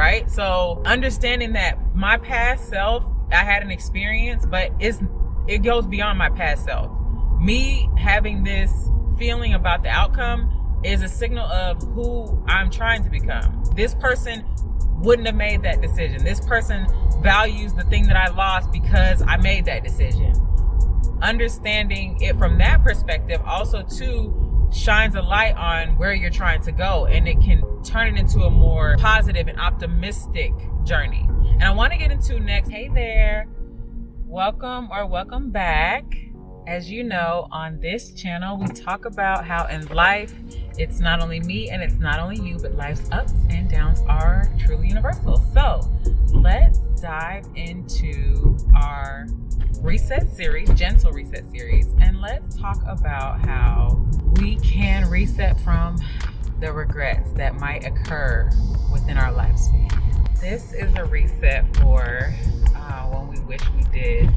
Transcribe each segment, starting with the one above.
right? So understanding that my past self, I had an experience, but it goes beyond my past self. Me having this feeling about the outcome is a signal of who I'm trying to become. This person wouldn't have made that decision. This person values the thing that I lost because I made that decision. Understanding it from that perspective also too shines a light on where you're trying to go, and it can turn it into a more positive and optimistic journey. And I want to get into next. Hey there, welcome back. As you know, on this channel we talk about how in life it's not only me and it's not only you, but life's ups and downs are truly universal. So let's dive into our reset series, gentle reset series, and let's talk about how we can reset from the regrets that might occur within our lifespan. This is a reset for when we wish we did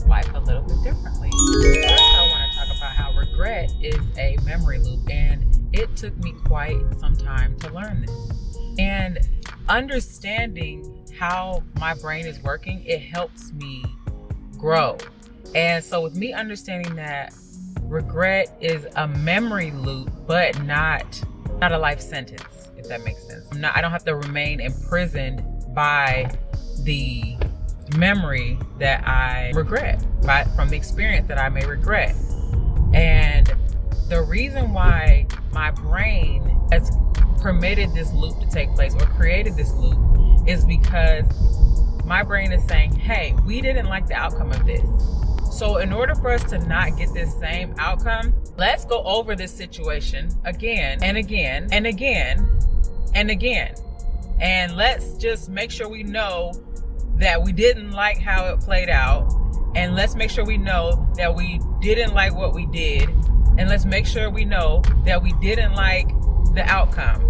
life a little bit differently. First, I want to talk about how regret is a memory loop, and it took me quite some time to learn this. And understanding how my brain is working, it helps me grow. And so with me understanding that regret is a memory loop, but not a life sentence, if that makes sense. I don't have to remain imprisoned by the memory that I regret, from the experience that I may regret. And the reason why my brain has permitted this loop to take place or created this loop is because my brain is saying, hey, we didn't like the outcome of this. So in order for us to not get this same outcome, let's go over this situation again and again and again and again. And let's just make sure we know that we didn't like how it played out. And let's make sure we know that we didn't like what we did. And let's make sure we know that we didn't like the outcome.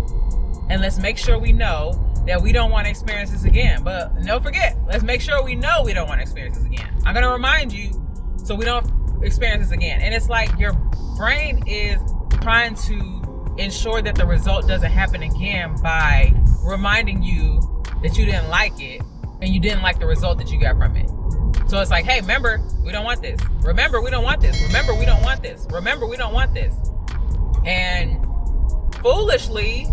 And let's make sure we know that we don't want to experience this again. But don't forget, let's make sure we know we don't want to experience this again. I'm going to remind you so we don't experience this again. And it's like your brain is trying to ensure that the result doesn't happen again by reminding you that you didn't like it and you didn't like the result that you got from it. So it's like, hey, remember, we don't want this. Remember, we don't want this. Remember, we don't want this. Remember, we don't want this. And foolishly,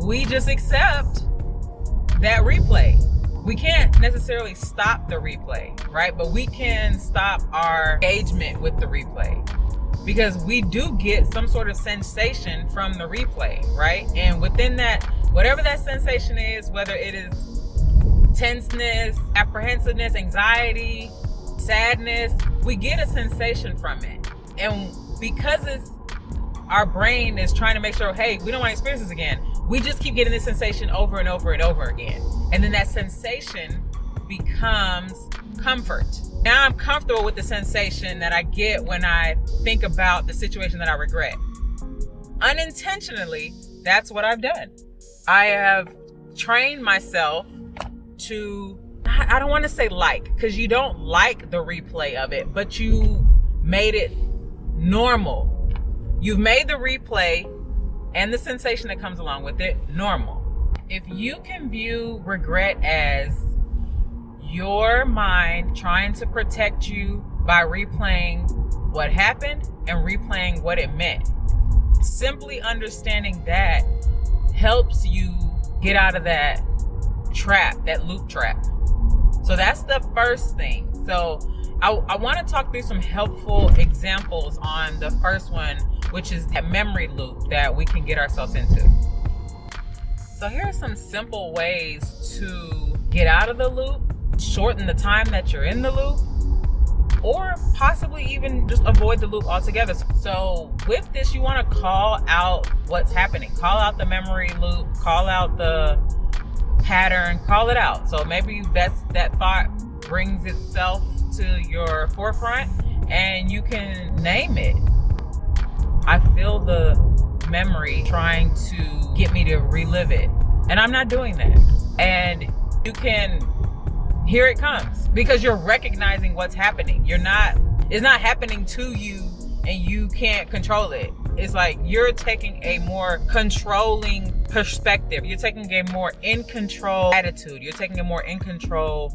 we just accept that replay. We can't necessarily stop the replay, right? But we can stop our engagement with the replay, because we do get some sort of sensation from the replay, right? And within that, whatever that sensation is, whether it is tenseness, apprehensiveness, anxiety, sadness, we get a sensation from it. And because our brain is trying to make sure, hey, we don't want to experience this again, we just keep getting this sensation over and over and over again. And then that sensation becomes comfort. Now I'm comfortable with the sensation that I get when I think about the situation that I regret. Unintentionally, that's what I've done. I have trained myself to, I don't want to say because you don't like the replay of it, but you made it normal. You've made the replay and the sensation that comes along with it normal. If you can view regret as your mind trying to protect you by replaying what happened and replaying what it meant, simply understanding that helps you get out of that trap, that loop trap. So that's the first thing. So I want to talk through some helpful examples on the first one, which is that memory loop that we can get ourselves into. So here are some simple ways to get out of the loop, shorten the time that you're in the loop, or possibly even just avoid the loop altogether. So with this, you want to call out what's happening. Call out the memory loop, call out the pattern, call it out. So maybe that thought brings itself to your forefront and you can name it. I feel the memory trying to get me to relive it, and I'm not doing that. And you can, here it comes, because you're recognizing what's happening. It's not happening to you and you can't control it. It's like you're taking a more controlling perspective. You're taking a more in control attitude. You're taking a more in control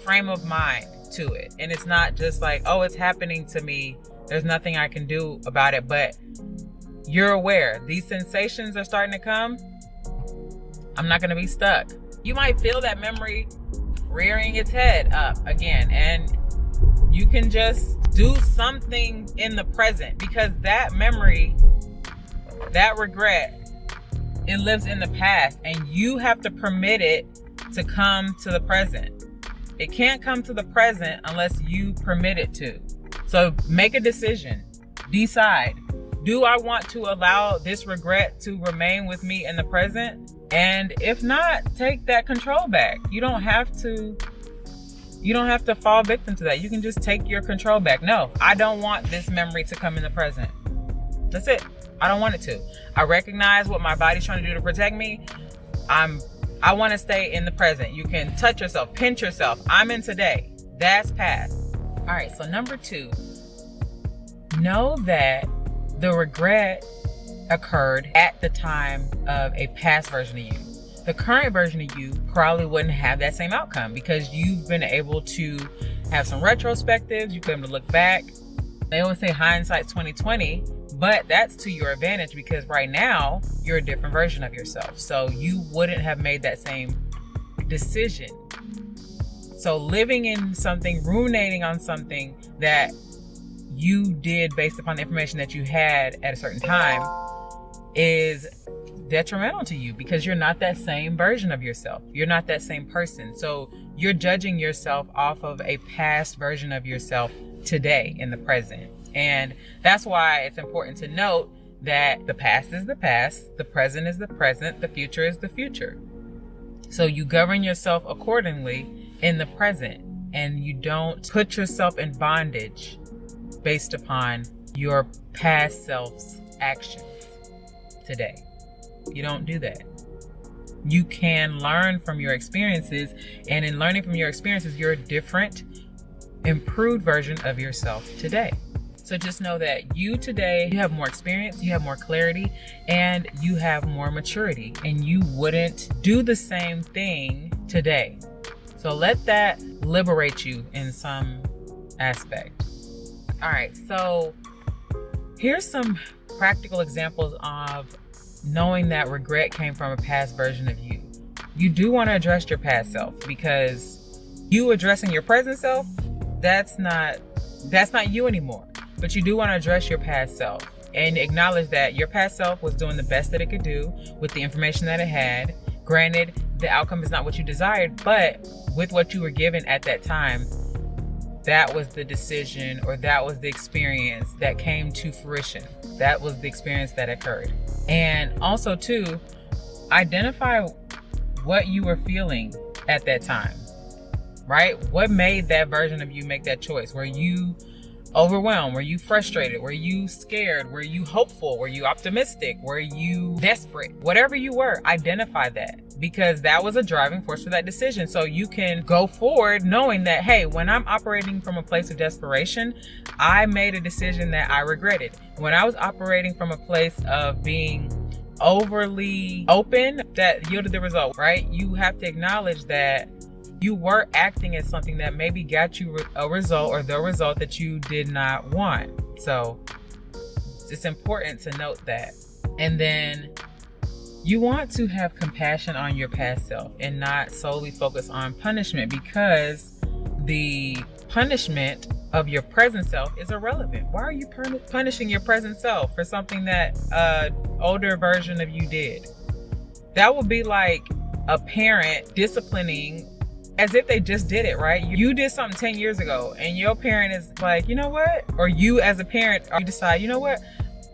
frame of mind to it. And it's not just like, oh, it's happening to me, there's nothing I can do about it. But you're aware these sensations are starting to come. I'm not going to be stuck. You might feel that memory rearing its head up again, and you can just do something in the present, because that memory, that regret, it lives in the past, and you have to permit it to come to the present. It can't come to the present unless you permit it to. So make a decision. Decide. Do I want to allow this regret to remain with me in the present? And if not, take that control back. You don't have to fall victim to that. You can just take your control back. No, I don't want this memory to come in the present. That's it. I don't want it to. I recognize what my body's trying to do to protect me. I want to stay in the present. You can touch yourself, pinch yourself. I'm in today. That's past. All right, so number 2, know that the regret occurred at the time of a past version of you. The current version of you probably wouldn't have that same outcome, because you've been able to have some retrospectives. You've been able to look back. They always say hindsight's 20/20, but that's to your advantage, because right now you're a different version of yourself. So you wouldn't have made that same decision. So living in something, ruminating on something that you did based upon the information that you had at a certain time is detrimental to you, because you're not that same version of yourself. You're not that same person. So you're judging yourself off of a past version of yourself today in the present. And that's why it's important to note that the past is the past, the present is the present, the future is the future. So you govern yourself accordingly in the present, and you don't put yourself in bondage based upon your past self's actions today. You don't do that. You can learn from your experiences, and in learning from your experiences, you're a different, improved version of yourself today. So just know that you today, you have more experience, you have more clarity, and you have more maturity, and you wouldn't do the same thing today. So let that liberate you in some aspect. All right, so here's some practical examples of knowing that regret came from a past version of you. You do want to address your past self, because you addressing your present self, that's not you anymore. But you do want to address your past self and acknowledge that your past self was doing the best that it could do with the information that it had. Granted, the outcome is not what you desired, but with what you were given at that time, that was the decision, or that was the experience that came to fruition. That was the experience that occurred. And also too, identify what you were feeling at that time, right? What made that version of you make that choice? Were you overwhelmed? Were you frustrated? Were you scared? Were you hopeful? Were you optimistic? Were you desperate? Whatever you were, identify that, because that was a driving force for that decision. So you can go forward knowing that, hey, when I'm operating from a place of desperation, I made a decision that I regretted. When I was operating from a place of being overly open, that yielded the result, right? You have to acknowledge that you were acting as something that maybe got you a result, or the result that you did not want. So it's important to note that. And then you want to have compassion on your past self and not solely focus on punishment, because the punishment of your present self is irrelevant. Why are you punishing your present self for something that older version of you did? That would be like a parent disciplining as if they just did it, right? You did something 10 years ago and your parent is like, you know what? Or you as a parent, you decide, you know what?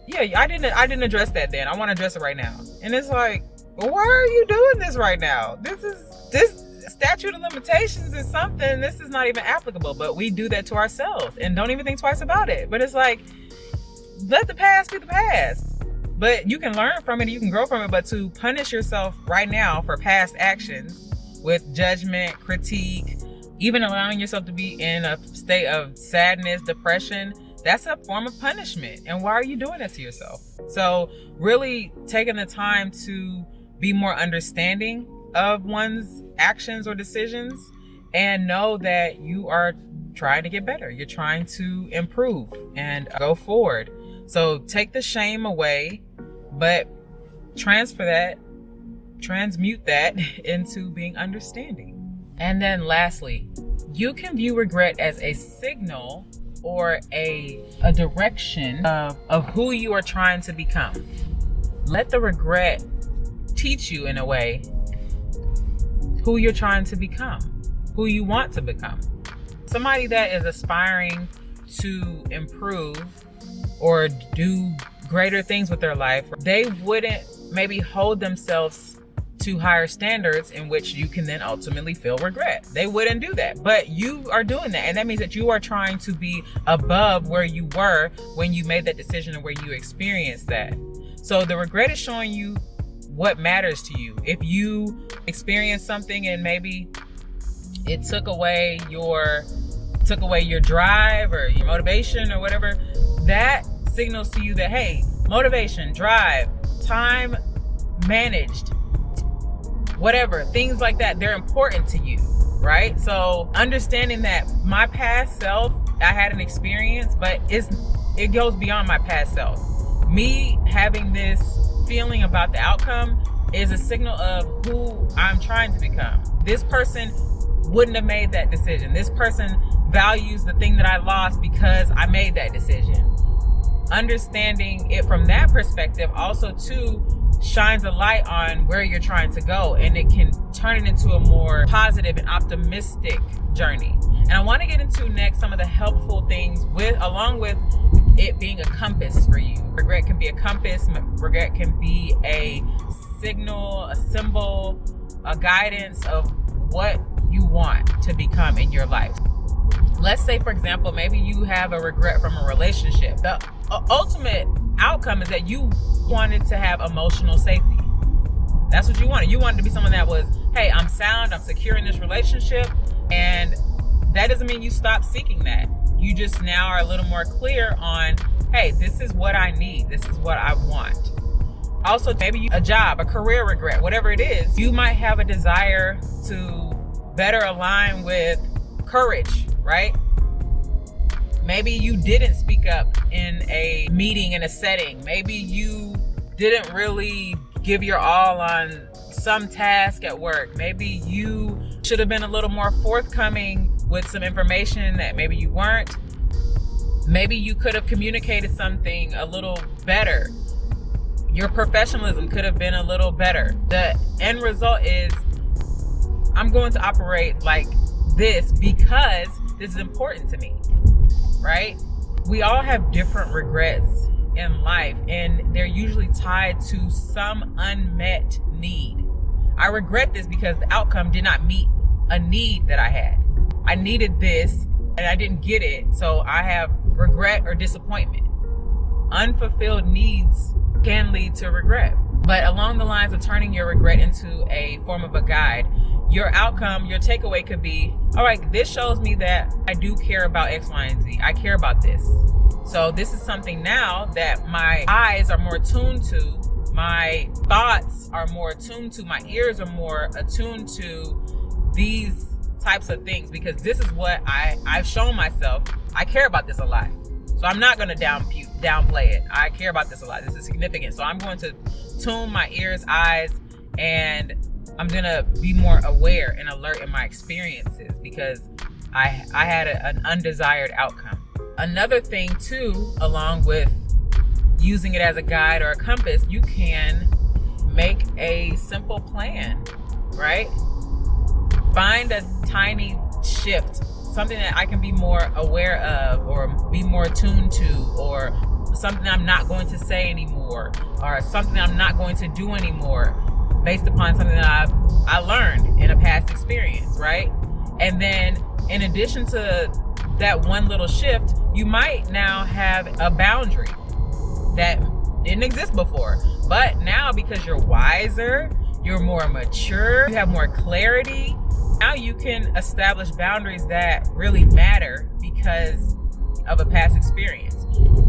Yeah, I didn't address that then. I want to address it right now. And it's like, well, why are you doing this right now? This statute of limitations is something, this is not even applicable, but we do that to ourselves and don't even think twice about it. But it's like, let the past be the past. But you can learn from it, you can grow from it, but to punish yourself right now for past actions with judgment, critique, even allowing yourself to be in a state of sadness, depression, That's a form of punishment. And why are you doing that to yourself? So really taking the time to be more understanding of one's actions or decisions, and know that you are trying to get better. You're trying to improve and go forward. So take the shame away, but transmute that into being understanding. And then lastly, you can view regret as a signal or a direction of who you are trying to become. Let the regret teach you, in a way, who you're trying to become, who you want to become. Somebody that is aspiring to improve or do greater things with their life, they wouldn't maybe hold themselves to higher standards in which you can then ultimately feel regret. They wouldn't do that, but you are doing that. And that means that you are trying to be above where you were when you made that decision and where you experienced that. So the regret is showing you what matters to you. If you experience something and maybe it took away your drive or your motivation or whatever, that signals to you that, hey, motivation, drive, time managed, whatever, things like that, they're important to you, right? So understanding that my past self, I had an experience, but it goes beyond my past self. Me having this feeling about the outcome is a signal of who I'm trying to become. This person wouldn't have made that decision. This person values the thing that I lost because I made that decision. Understanding it from that perspective also too shines a light on where you're trying to go, and it can turn it into a more positive and optimistic journey. And I want to get into next some of the helpful things along with it being a compass for you. Regret can be a compass. Regret can be a signal, a symbol, a guidance of what you want to become in your life. Let's say, for example, maybe you have a regret from a relationship. The ultimate outcome is that you wanted to have emotional safety. That's what you wanted. You wanted to be someone that was, hey, I'm sound, I'm secure in this relationship. And that doesn't mean you stop seeking that. You just now are a little more clear on, hey, this is what I need. This is what I want. Also, maybe a job, a career regret, whatever it is, you might have a desire to better align with courage, right? Maybe you didn't speak up in a meeting, in a setting. Maybe you didn't really give your all on some task at work. Maybe you should have been a little more forthcoming with some information that maybe you weren't. Maybe you could have communicated something a little better. Your professionalism could have been a little better. The end result is, I'm going to operate like this because this is important to me, right? We all have different regrets in life, and they're usually tied to some unmet need. I regret this because the outcome did not meet a need that I had. I needed this and I didn't get it, so I have regret or disappointment. Unfulfilled needs can lead to regret. But along the lines of turning your regret into a form of a guide, your outcome, your takeaway could be, all right, this shows me that I do care about X, Y, and Z. I care about this. So this is something now that my eyes are more attuned to, my thoughts are more attuned to, my ears are more attuned to these types of things, because this is what I've shown myself. I care about this a lot. So I'm not going to downplay it. I care about this a lot. This is significant. So I'm going to tune my ears, eyes, and I'm going to be more aware and alert in my experiences because I had an undesired outcome. Another thing too, along with using it as a guide or a compass, you can make a simple plan, right? Find a tiny shift, something that I can be more aware of or be more attuned to, or something I'm not going to say anymore, or something I'm not going to do anymore based upon something that I learned in a past experience, right? And then in addition to that one little shift, you might now have a boundary that didn't exist before. But now, because you're wiser, you're more mature, you have more clarity, now you can establish boundaries that really matter because of a past experience.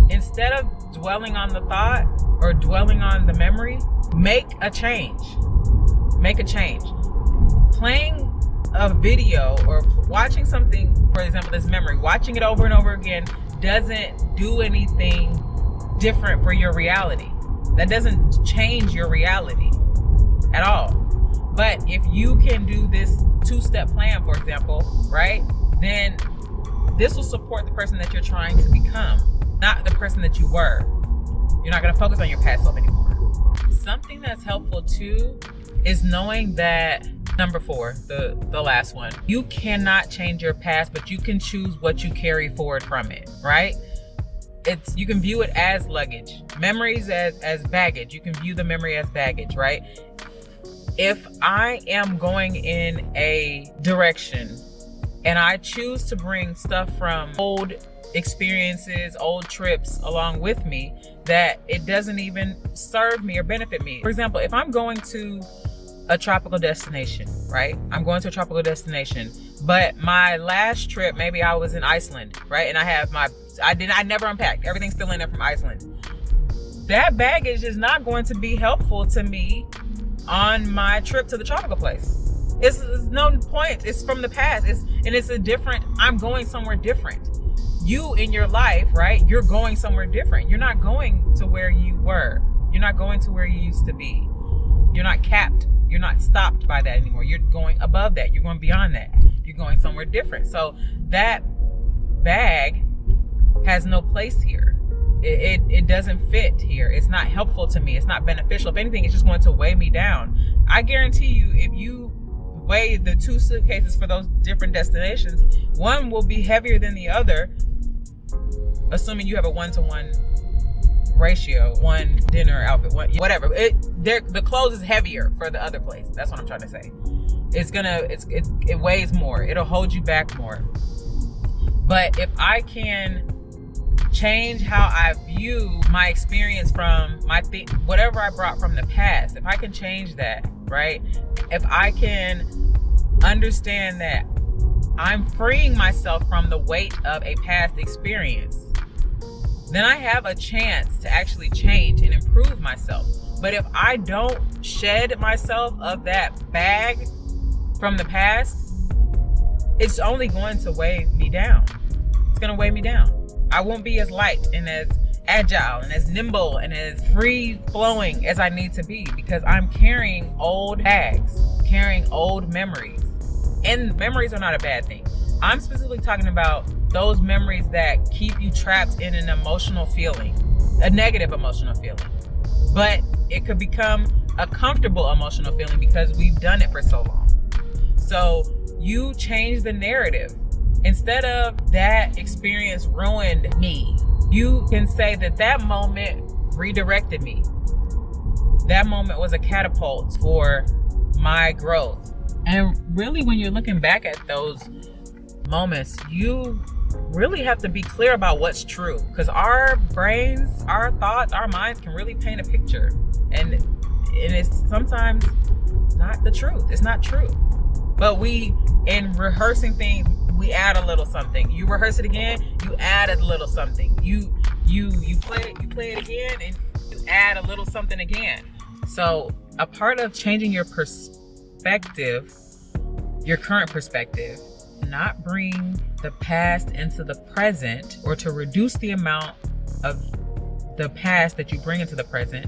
Instead of dwelling on the thought or dwelling on the memory, make a change. Make a change. Playing a video or watching something, for example, this memory, watching it over and over again doesn't do anything different for your reality. That doesn't change your reality at all. But if you can do this 2-step plan, for example, right, then this will support the person that you're trying to become, not the person that you were. You're not going to focus on your past self anymore. Something that's helpful too is knowing that, number 4, the last one, you cannot change your past, but you can choose what you carry forward from it, right? You can view it as luggage, memories as baggage. You can view the memory as baggage, right? If I am going in a direction and I choose to bring stuff from old experiences, old trips along with me, that it doesn't even serve me or benefit me. For example, if I'm going to a tropical destination, right? I'm going to a tropical destination, but my last trip, maybe I was in Iceland, right? And I never unpacked. Everything's still in there from Iceland. That baggage is not going to be helpful to me on my trip to the tropical place. It's no point. It's from the past. I'm going somewhere different. You in your life, right? You're going somewhere different. You're not going to where you were. You're not going to where you used to be. You're not capped. You're not stopped by that anymore. You're going above that. You're going beyond that. You're going somewhere different. So that bag has no place here. It doesn't fit here. It's not helpful to me. It's not beneficial. If anything, it's just going to weigh me down. I guarantee you, if you weigh the 2 suitcases for those different destinations, one will be heavier than the other, assuming you have a 1-to-1 ratio, one dinner outfit, whatever. The clothes is heavier for the other place. That's what I'm trying to say. It weighs more. It'll hold you back more. But if I can change how I view my experience from whatever I brought from the past, if I can change that, right? If I can understand that I'm freeing myself from the weight of a past experience, then I have a chance to actually change and improve myself. But if I don't shed myself of that bag from the past, it's only going to weigh me down. It's going to weigh me down. I won't be as light and as agile and as nimble and as free flowing as I need to be, because I'm carrying old bags, carrying old memories. And memories are not a bad thing. I'm specifically talking about those memories that keep you trapped in an emotional feeling, a negative emotional feeling. But it could become a comfortable emotional feeling because we've done it for so long. So you change the narrative. Instead of that experience ruined me, you can say that moment redirected me. That moment was a catapult for my growth. And really, when you're looking back at those moments, you really have to be clear about what's true, because our brains, our thoughts, our minds can really paint a picture, and it's sometimes not the truth. It's not true. But in rehearsing things, we add a little something. You rehearse it again, you add a little something. You play it again, and you add a little something again. So a part of changing your perspective, your current perspective, not bring the past into the present, or to reduce the amount of the past that you bring into the present,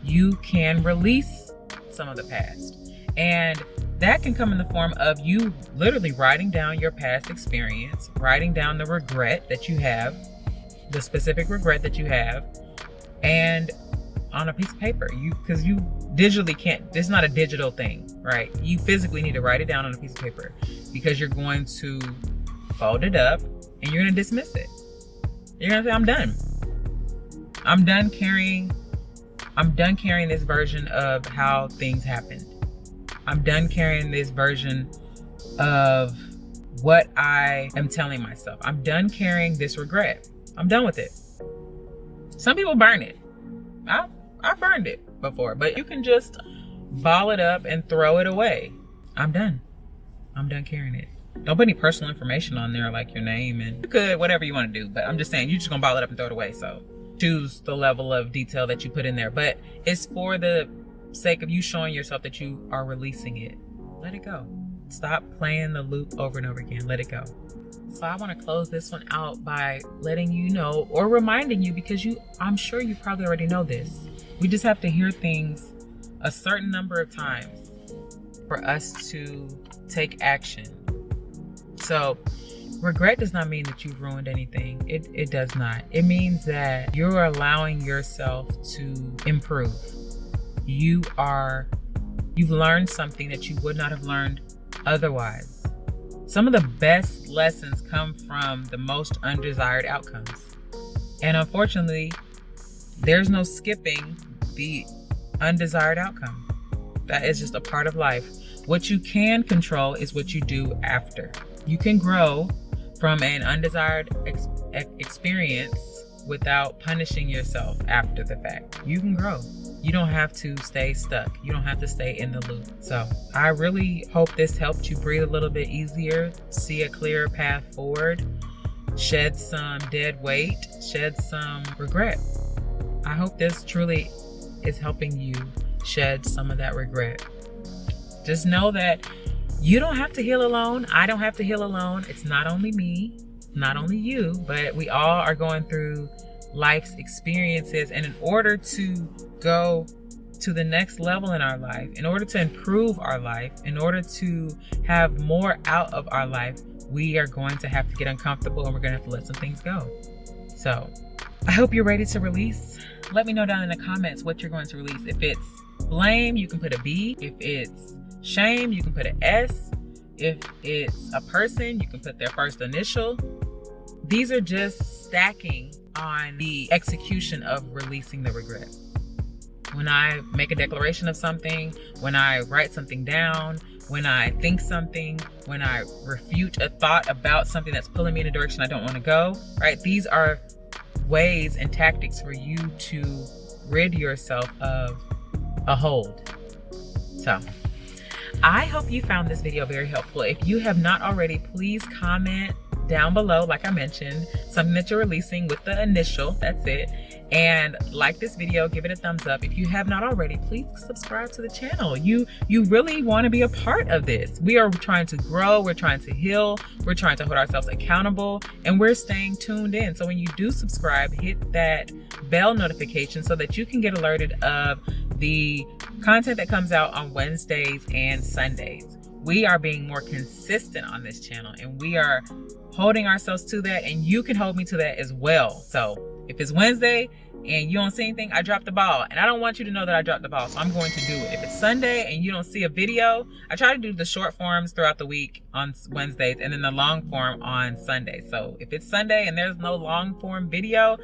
you can release some of the past. And that can come in the form of you literally writing down your past experience, writing down the regret that you have, the specific regret that you have, and on a piece of paper. Because you digitally can't, it's not a digital thing, right? You physically need to write it down on a piece of paper, because you're going to fold it up and you're going to dismiss it. You're going to say, I'm done. I'm done carrying this version of how things happened. I'm done carrying this version of what I am telling myself. I'm done carrying this regret. I'm done with it. Some people burn it. I burned it before, but you can just ball it up and throw it away. I'm done. I'm done carrying it. Don't put any personal information on there, like your name, and you could, whatever you want to do. But I'm just saying, you're just gonna bottle it up and throw it away. So choose the level of detail that you put in there. But it's for the sake of you showing yourself that you are releasing it. Let it go. Stop playing the loop over and over again. Let it go. So I want to close this one out by letting you know, or reminding you, because I'm sure you probably already know this. We just have to hear things a certain number of times for us to take action. So regret does not mean that you've ruined anything. It does not. It means that you're allowing yourself to improve. You've learned something that you would not have learned otherwise. Some of the best lessons come from the most undesired outcomes. And unfortunately, there's no skipping the undesired outcome. That is just a part of life. What you can control is what you do after. You can grow from an undesired experience without punishing yourself after the fact. You can grow. You don't have to stay stuck. You don't have to stay in the loop. So I really hope this helped you breathe a little bit easier, see a clearer path forward, shed some dead weight, shed some regret. I hope this truly is helping you shed some of that regret. Just know that you don't have to heal alone. I don't have to heal alone. It's not only me, not only you, but we all are going through life's experiences. And in order to go to the next level in our life, in order to improve our life, in order to have more out of our life, we are going to have to get uncomfortable, and we're going to have to let some things go. So I hope you're ready to release. Let me know down in the comments what you're going to release. If it's blame, you can put a B. If it's shame, you can put an S. If it's a person, you can put their first initial. These are just stacking on the execution of releasing the regret. When I make a declaration of something, when I write something down, when I think something, when I refute a thought about something that's pulling me in a direction I don't want to go, right? These are ways and tactics for you to rid yourself of a hold. So I hope you found this video very helpful. If you have not already, please comment down below, like I mentioned, something that you're releasing with the initial, that's it. And like this video, give it a thumbs up. If you have not already, please subscribe to the channel. You really want to be a part of this. We are trying to grow, we're trying to heal, we're trying to hold ourselves accountable, and we're staying tuned in. So when you do subscribe, hit that bell notification so that you can get alerted of the content that comes out on Wednesdays and Sundays. We are being more consistent on this channel, and we are holding ourselves to that, and you can hold me to that as well. So if it's Wednesday and you don't see anything, I dropped the ball, and I don't want you to know that I dropped the ball, so I'm going to do it. If it's Sunday and you don't see a video, I try to do the short forms throughout the week on Wednesdays and then the long form on Sundays. So if it's Sunday and there's no long form video,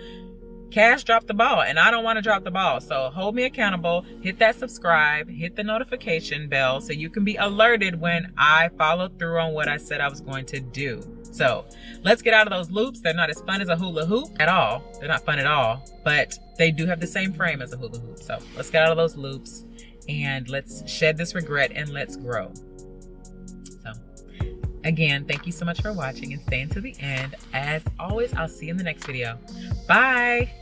Cash dropped the ball, and I don't want to drop the ball. So hold me accountable, hit that subscribe, hit the notification bell so you can be alerted when I follow through on what I said I was going to do. So let's get out of those loops. They're not as fun as a hula hoop at all. They're not fun at all, but they do have the same frame as a hula hoop. So let's get out of those loops and let's shed this regret and let's grow. So again, thank you so much for watching and staying to the end. As always, I'll see you in the next video. Bye.